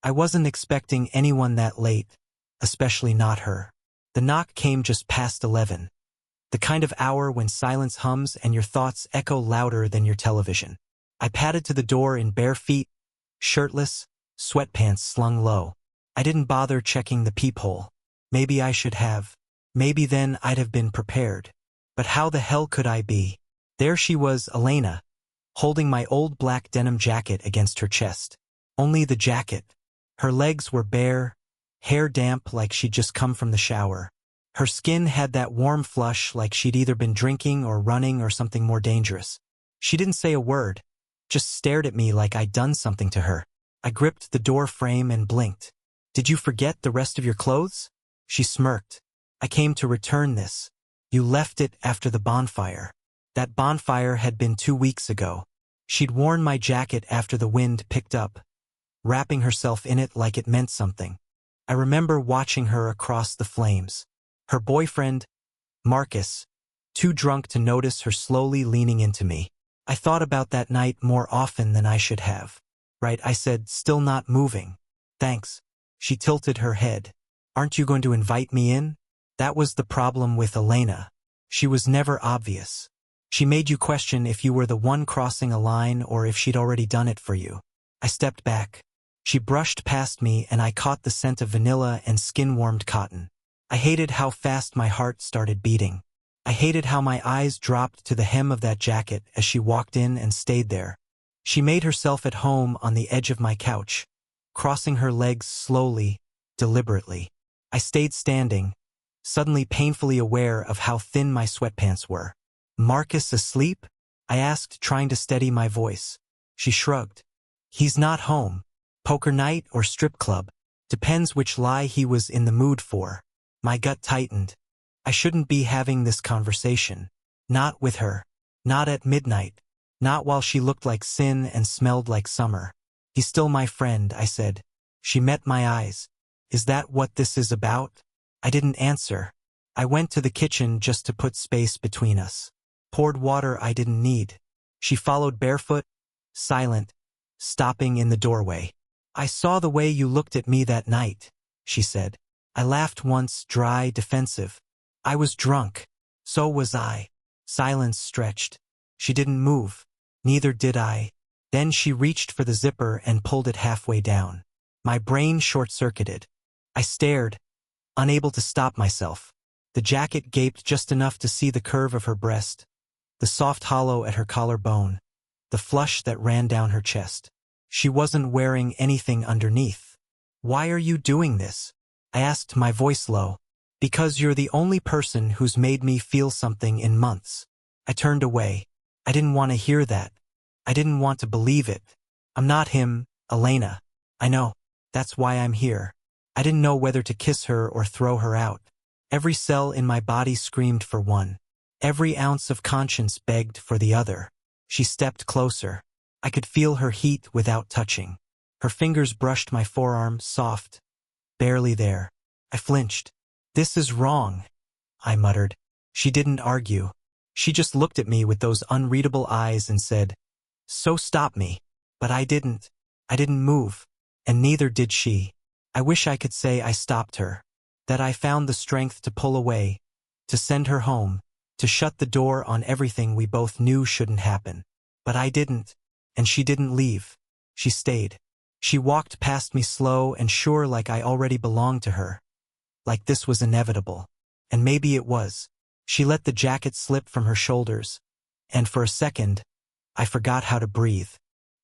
I wasn't expecting anyone that late, especially not her. The knock came just past 11. The kind of hour when silence hums and your thoughts echo louder than your television. I padded to the door in bare feet, shirtless, sweatpants slung low. I didn't bother checking the peephole. Maybe I should have. Maybe then I'd have been prepared. But how the hell could I be? There she was, Elena, holding my old black denim jacket against her chest. Only the jacket. Her legs were bare, hair damp like she'd just come from the shower. Her skin had that warm flush like she'd either been drinking or running or something more dangerous. She didn't say a word, just stared at me like I'd done something to her. I gripped the door frame and blinked. "Did you forget the rest of your clothes?" She smirked. "I came to return this. You left it after the bonfire." That bonfire had been 2 weeks ago. She'd worn my jacket after the wind picked up, wrapping herself in it like it meant something. I remember watching her across the flames. Her boyfriend, Marcus, too drunk to notice her slowly leaning into me. I thought about that night more often than I should have. "Right," I said, still not moving. "Thanks." She tilted her head. "Aren't you going to invite me in?" That was the problem with Elena. She was never obvious. She made you question if you were the one crossing a line or if she'd already done it for you. I stepped back. She brushed past me and I caught the scent of vanilla and skin-warmed cotton. I hated how fast my heart started beating. I hated how my eyes dropped to the hem of that jacket as she walked in and stayed there. She made herself at home on the edge of my couch, crossing her legs slowly, deliberately. I stayed standing, suddenly painfully aware of how thin my sweatpants were. "Marcus asleep?" I asked, trying to steady my voice. She shrugged. "He's not home. Poker night or strip club. Depends which lie he was in the mood for." My gut tightened. I shouldn't be having this conversation. Not with her. Not at midnight. Not while she looked like sin and smelled like summer. "He's still my friend," I said. She met my eyes. "Is that what this is about?" I didn't answer. I went to the kitchen just to put space between us. Poured water I didn't need. She followed barefoot, silent, stopping in the doorway. "I saw the way you looked at me that night," she said. I laughed once, dry, defensive. "I was drunk. So was I." Silence stretched. She didn't move. Neither did I. Then she reached for the zipper and pulled it halfway down. My brain short-circuited. I stared, unable to stop myself. The jacket gaped just enough to see the curve of her breast, the soft hollow at her collarbone, the flush that ran down her chest. She wasn't wearing anything underneath. "Why are you doing this?" I asked, my voice low. "Because you're the only person who's made me feel something in months." I turned away. I didn't want to hear that. I didn't want to believe it. "I'm not him, Elena." "I know. That's why I'm here." I didn't know whether to kiss her or throw her out. Every cell in my body screamed for one. Every ounce of conscience begged for the other. She stepped closer. I could feel her heat without touching. Her fingers brushed my forearm, soft, barely there. I flinched. "This is wrong," I muttered. She didn't argue. She just looked at me with those unreadable eyes and said, "So stop me." But I didn't. I didn't move. And neither did she. I wish I could say I stopped her. That I found the strength to pull away, to send her home, to shut the door on everything we both knew shouldn't happen. But I didn't. And she didn't leave. She stayed. She walked past me slow and sure, like I already belonged to her. Like this was inevitable. And maybe it was. She let the jacket slip from her shoulders. And for a second, I forgot how to breathe.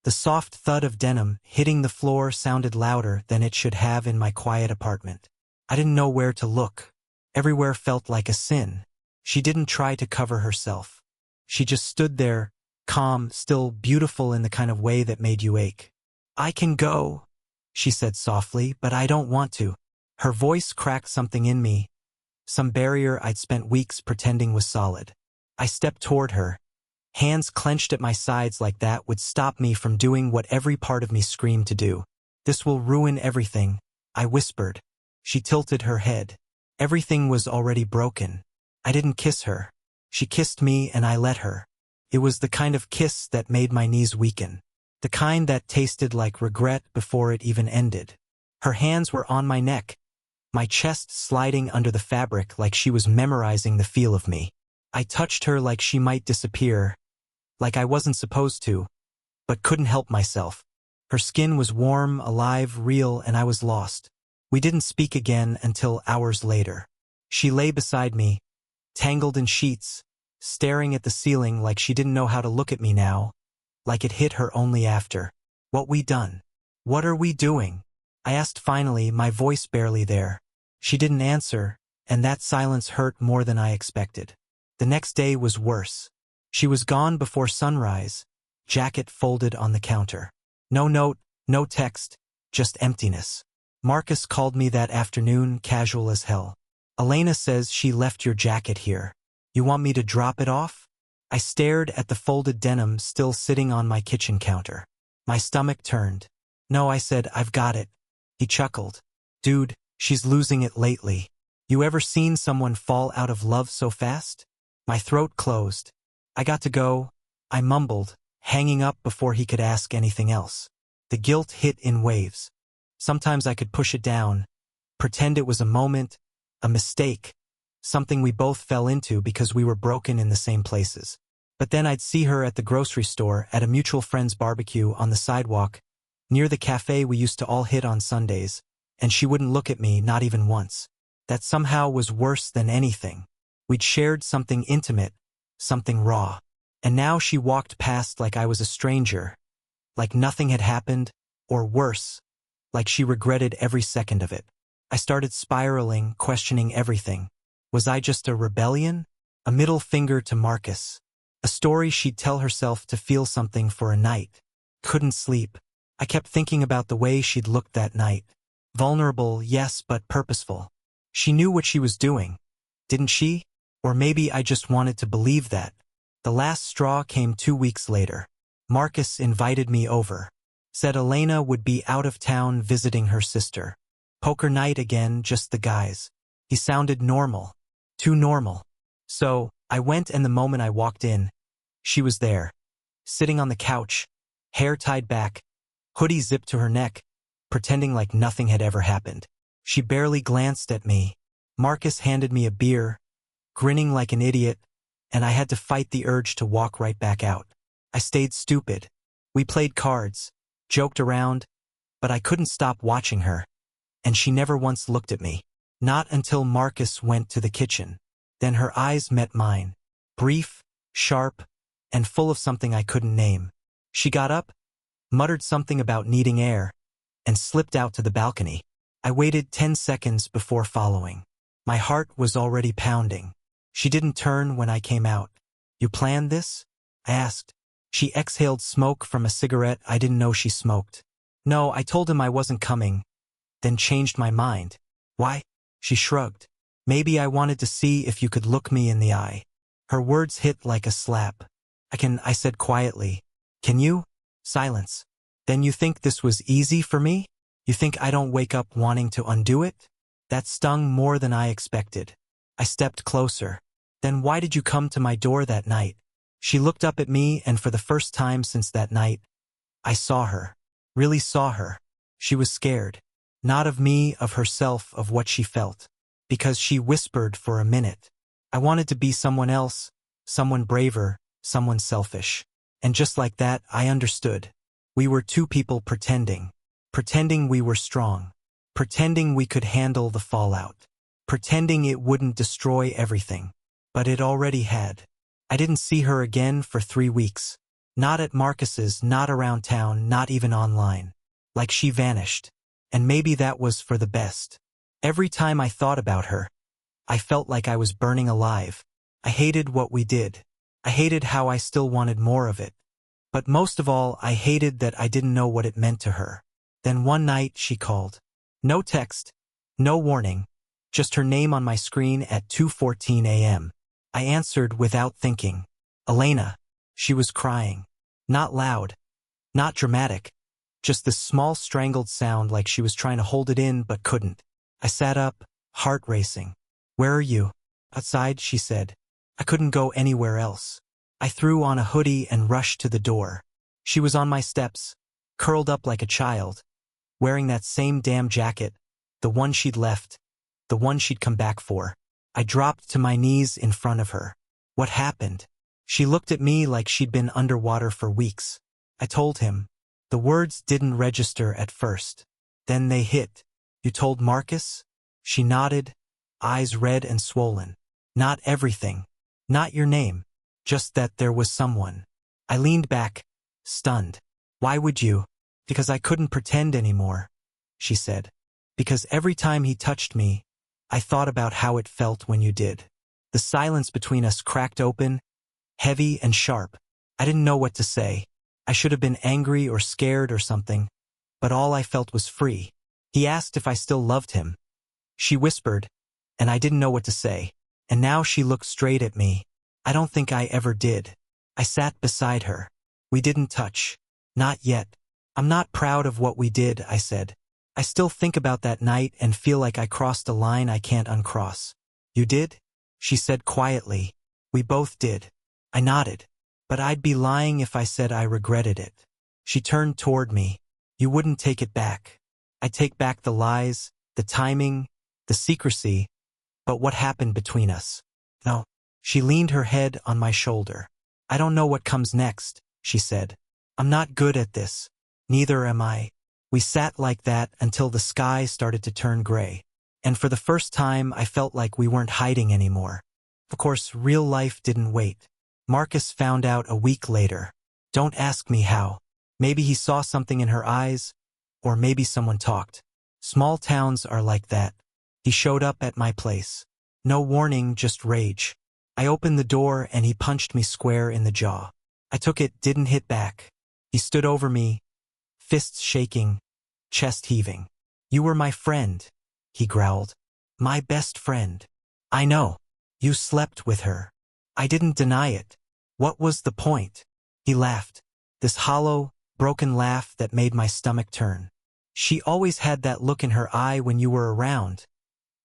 The soft thud of denim hitting the floor sounded louder than it should have in my quiet apartment. I didn't know where to look. Everywhere felt like a sin. She didn't try to cover herself. She just stood there, calm, still beautiful in the kind of way that made you ache. "I can go," she said softly, "but I don't want to." Her voice cracked something in me, some barrier I'd spent weeks pretending was solid. I stepped toward her. Hands clenched at my sides like that would stop me from doing what every part of me screamed to do. "This will ruin everything," I whispered. She tilted her head. Everything was already broken. I didn't kiss her. She kissed me and I let her. It was the kind of kiss that made my knees weaken. The kind that tasted like regret before it even ended. Her hands were on my neck, my chest sliding under the fabric like she was memorizing the feel of me. I touched her like she might disappear, like I wasn't supposed to, but couldn't help myself. Her skin was warm, alive, real, and I was lost. We didn't speak again until hours later. She lay beside me, tangled in sheets, staring at the ceiling like she didn't know how to look at me now, like it hit her only after. What we done? What are we doing? I asked finally, my voice barely there. She didn't answer, and that silence hurt more than I expected. The next day was worse. She was gone before sunrise, jacket folded on the counter. No note, no text, just emptiness. Marcus called me that afternoon, casual as hell. Elena says she left your jacket here. You want me to drop it off? I stared at the folded denim still sitting on my kitchen counter. My stomach turned. No, I said, I've got it. He chuckled. Dude, she's losing it lately. You ever seen someone fall out of love so fast? My throat closed. I got to go, I mumbled, hanging up before he could ask anything else. The guilt hit in waves. Sometimes I could push it down, pretend it was a moment, a mistake, something we both fell into because we were broken in the same places. But then I'd see her at the grocery store, at a mutual friend's barbecue, on the sidewalk, near the cafe we used to all hit on Sundays, and she wouldn't look at me, not even once. That somehow was worse than anything. We'd shared something intimate, something raw. And now she walked past like I was a stranger, like nothing had happened, or worse, like she regretted every second of it. I started spiraling, questioning everything. Was I just a rebellion? A middle finger to Marcus? A story she'd tell herself to feel something for a night? Couldn't sleep. I kept thinking about the way she'd looked that night. Vulnerable, yes, but purposeful. She knew what she was doing, didn't she? Or maybe I just wanted to believe that. The last straw came 2 weeks later. Marcus invited me over. Said Elena would be out of town visiting her sister. Poker night again, just the guys. He sounded normal. Too normal. So, I went, and the moment I walked in, she was there. Sitting on the couch, hair tied back, hoodie zipped to her neck, pretending like nothing had ever happened. She barely glanced at me. Marcus handed me a beer, grinning like an idiot, and I had to fight the urge to walk right back out. I stayed stupid. We played cards, joked around, but I couldn't stop watching her. And she never once looked at me. Not until Marcus went to the kitchen. Then her eyes met mine. Brief, sharp, and full of something I couldn't name. She got up, muttered something about needing air, and slipped out to the balcony. I waited 10 seconds before following. My heart was already pounding. She didn't turn when I came out. You planned this? I asked. She exhaled smoke from a cigarette I didn't know she smoked. No, I told him I wasn't coming, then changed my mind. Why? She shrugged. Maybe I wanted to see if you could look me in the eye. Her words hit like a slap. I said quietly. Can you? Silence. Then you think this was easy for me? You think I don't wake up wanting to undo it? That stung more than I expected. I stepped closer. Then why did you come to my door that night? She looked up at me, and for the first time since that night, I saw her. Really saw her. She was scared. Not of me, of herself, of what she felt. Because she whispered for a minute. I wanted to be someone else, someone braver, someone selfish. And just like that, I understood. We were two people pretending. Pretending we were strong. Pretending we could handle the fallout. Pretending it wouldn't destroy everything. But it already had. I didn't see her again for 3 weeks. Not at Marcus's, not around town, not even online. Like she vanished. And maybe that was for the best. Every time I thought about her, I felt like I was burning alive. I hated what we did. I hated how I still wanted more of it. But most of all, I hated that I didn't know what it meant to her. Then one night she called. No text, no warning, just her name on my screen at 2:14 a.m. I answered without thinking. Elena. She was crying. Not loud. Not dramatic. Just this small strangled sound like she was trying to hold it in but couldn't. I sat up, heart racing. Where are you? Outside, she said. I couldn't go anywhere else. I threw on a hoodie and rushed to the door. She was on my steps, curled up like a child, wearing that same damn jacket, the one she'd left, the one she'd come back for. I dropped to my knees in front of her. What happened? She looked at me like she'd been underwater for weeks. I told him. The words didn't register at first. Then they hit. You told Marcus? She nodded, eyes red and swollen. Not everything. Not your name. Just that there was someone. I leaned back, stunned. Why would you? Because I couldn't pretend anymore, she said. Because every time he touched me, I thought about how it felt when you did. The silence between us cracked open, heavy and sharp. I didn't know what to say. I should have been angry or scared or something, but all I felt was free. He asked if I still loved him. She whispered, and I didn't know what to say. And now she looked straight at me. I don't think I ever did. I sat beside her. We didn't touch. Not yet. I'm not proud of what we did, I said. I still think about that night and feel like I crossed a line I can't uncross. You did? She said quietly. We both did. I nodded. But I'd be lying if I said I regretted it. She turned toward me. You wouldn't take it back. I take back the lies, the timing, the secrecy, but what happened between us? No. She leaned her head on my shoulder. I don't know what comes next, she said. I'm not good at this. Neither am I. We sat like that until the sky started to turn gray. And for the first time, I felt like we weren't hiding anymore. Of course, real life didn't wait. Marcus found out a week later. Don't ask me how. Maybe he saw something in her eyes, or maybe someone talked. Small towns are like that. He showed up at my place. No warning, just rage. I opened the door and he punched me square in the jaw. I took it, didn't hit back. He stood over me, fists shaking, chest heaving. You were my friend, he growled. My best friend. I know. You slept with her. I didn't deny it. What was the point? He laughed. This hollow, broken laugh that made my stomach turn. She always had that look in her eye when you were around,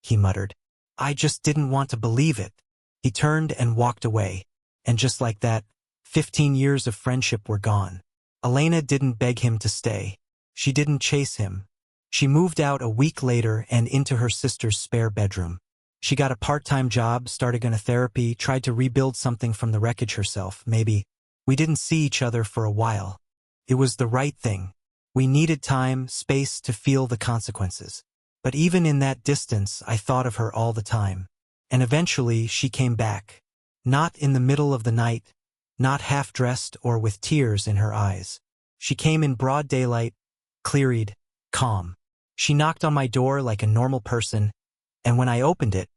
he muttered. I just didn't want to believe it. He turned and walked away. And just like that, 15 years of friendship were gone. Elena didn't beg him to stay. She didn't chase him. She moved out a week later and into her sister's spare bedroom. She got a part-time job, started going to therapy, tried to rebuild something from the wreckage herself, maybe. We didn't see each other for a while. It was the right thing. We needed time, space to feel the consequences. But even in that distance, I thought of her all the time. And eventually, she came back. Not in the middle of the night, not half-dressed or with tears in her eyes. She came in broad daylight, clear-eyed, calm. She knocked on my door like a normal person, and when I opened it,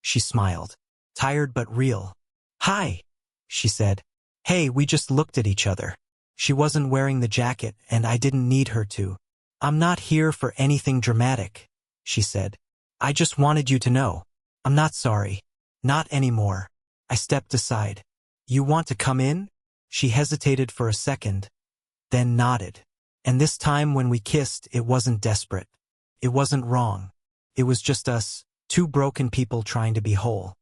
she smiled. Tired but real. Hi, she said. Hey, we just looked at each other. She wasn't wearing the jacket, and I didn't need her to. I'm not here for anything dramatic, she said. I just wanted you to know. I'm not sorry. Not anymore. I stepped aside. You want to come in? She hesitated for a second, then nodded. And this time when we kissed, it wasn't desperate. It wasn't wrong. It was just us, two broken people trying to be whole.